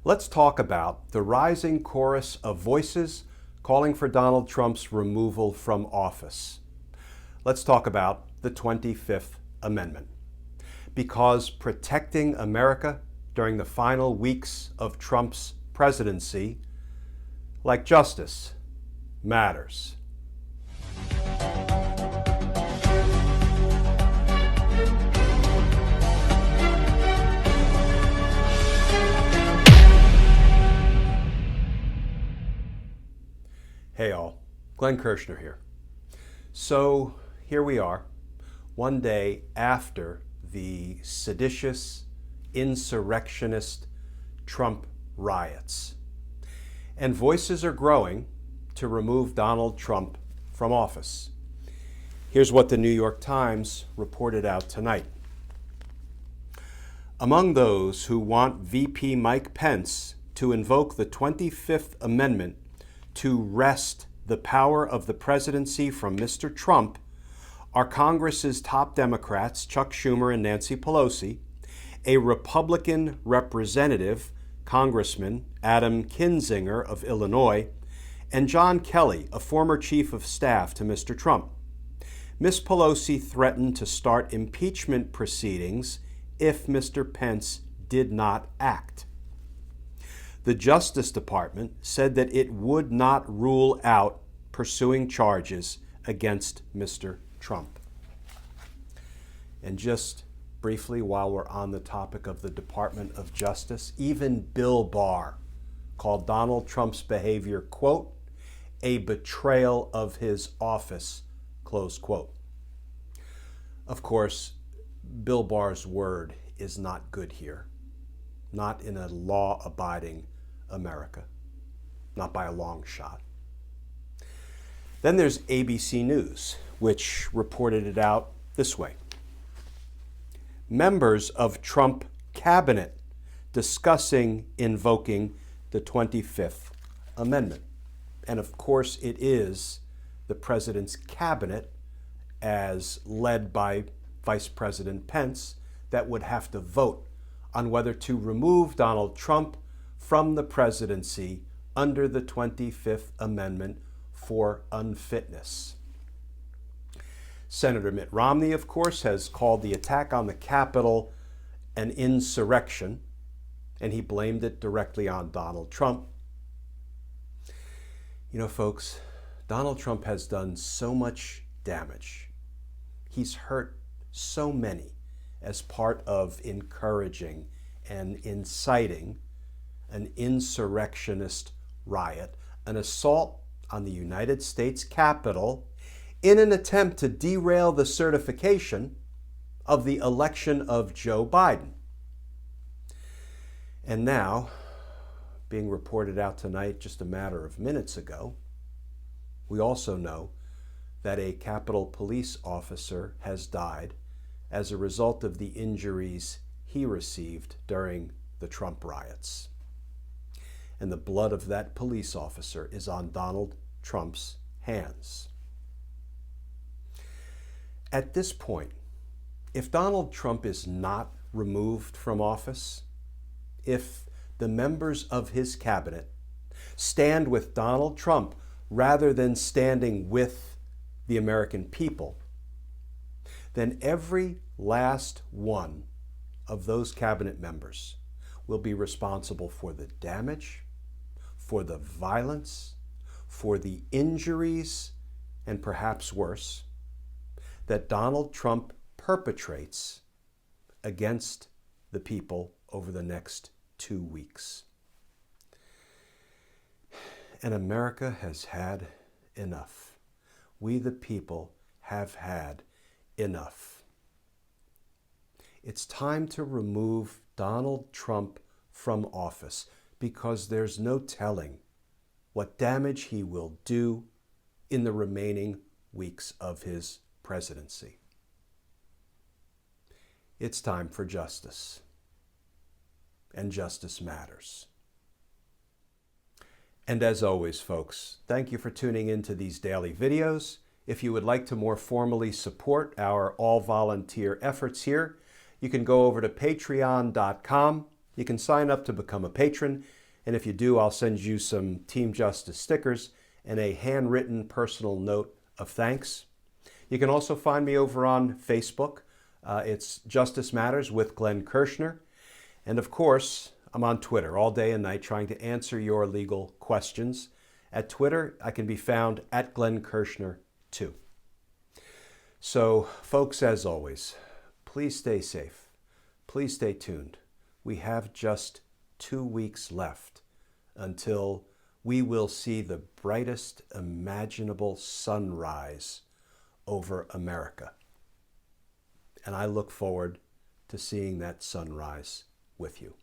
Let's talk about the rising chorus of voices calling for Donald Trump's removal from office. Let's talk about the 25th Amendment. Because protecting America during the final weeks of Trump's presidency, like justice, matters. Hey all, Glenn Kirshner here. So here we are, one day after the seditious, insurrectionist Trump riots. And voices are growing to remove Donald Trump from office. Here's what the New York Times reported out tonight. Among those who want VP Mike Pence to invoke the 25th Amendment to wrest the power of the presidency from Mr. Trump are Congress's top Democrats, Chuck Schumer and Nancy Pelosi, a Republican representative, Congressman Adam Kinzinger of Illinois, and John Kelly, a former chief of staff to Mr. Trump. Ms. Pelosi threatened to start impeachment proceedings if Mr. Pence did not act. The Justice Department said that it would not rule out pursuing charges against Mr. Trump. And just briefly, while we're on the topic of the Department of Justice, even Bill Barr called Donald Trump's behavior, quote, a betrayal of his office, close quote. Of course, Bill Barr's word is not good here, not in a law-abiding America, not by a long shot. Then there's ABC News, which reported it out this way. Members of Trump cabinet discussing invoking the 25th Amendment. And of course it is the president's cabinet, as led by Vice President Pence, that would have to vote on whether to remove Donald Trump from the presidency under the 25th Amendment for unfitness. Senator Mitt Romney, of course, has called the attack on the Capitol an insurrection, and he blamed it directly on Donald Trump. You know, folks, Donald Trump has done so much damage. He's hurt so many as part of encouraging and inciting an insurrectionist riot, an assault on the United States Capitol in an attempt to derail the certification of the election of Joe Biden. And now, being reported out tonight just a matter of minutes ago, we also know that a Capitol Police officer has died as a result of the injuries he received during the Trump riots. And the blood of that police officer is on Donald Trump's hands. At this point, if Donald Trump is not removed from office, if the members of his cabinet stand with Donald Trump rather than standing with the American people, then every last one of those cabinet members will be responsible for the damage, for the violence, for the injuries, and perhaps worse, that Donald Trump perpetrates against the people over the next 2 weeks. And America has had enough. We the people have had enough. It's time to remove Donald Trump from office, because there's no telling what damage he will do in the remaining weeks of his presidency. It's time for justice. And justice matters. And as always, folks, thank you for tuning into these daily videos. If you would like to more formally support our all-volunteer efforts here, you can go over to patreon.com You can sign up to become a patron, and if you do, I'll send you some Team Justice stickers and a handwritten personal note of thanks. You can also find me over on Facebook. It's Justice Matters with Glenn Kirshner. And of course, I'm on Twitter all day and night trying to answer your legal questions. At Twitter, I can be found at Glenn Kirshner 2. So, folks, as always, please stay safe. Please stay tuned. We have just 2 weeks left until we will see the brightest imaginable sunrise over America. And I look forward to seeing that sunrise with you.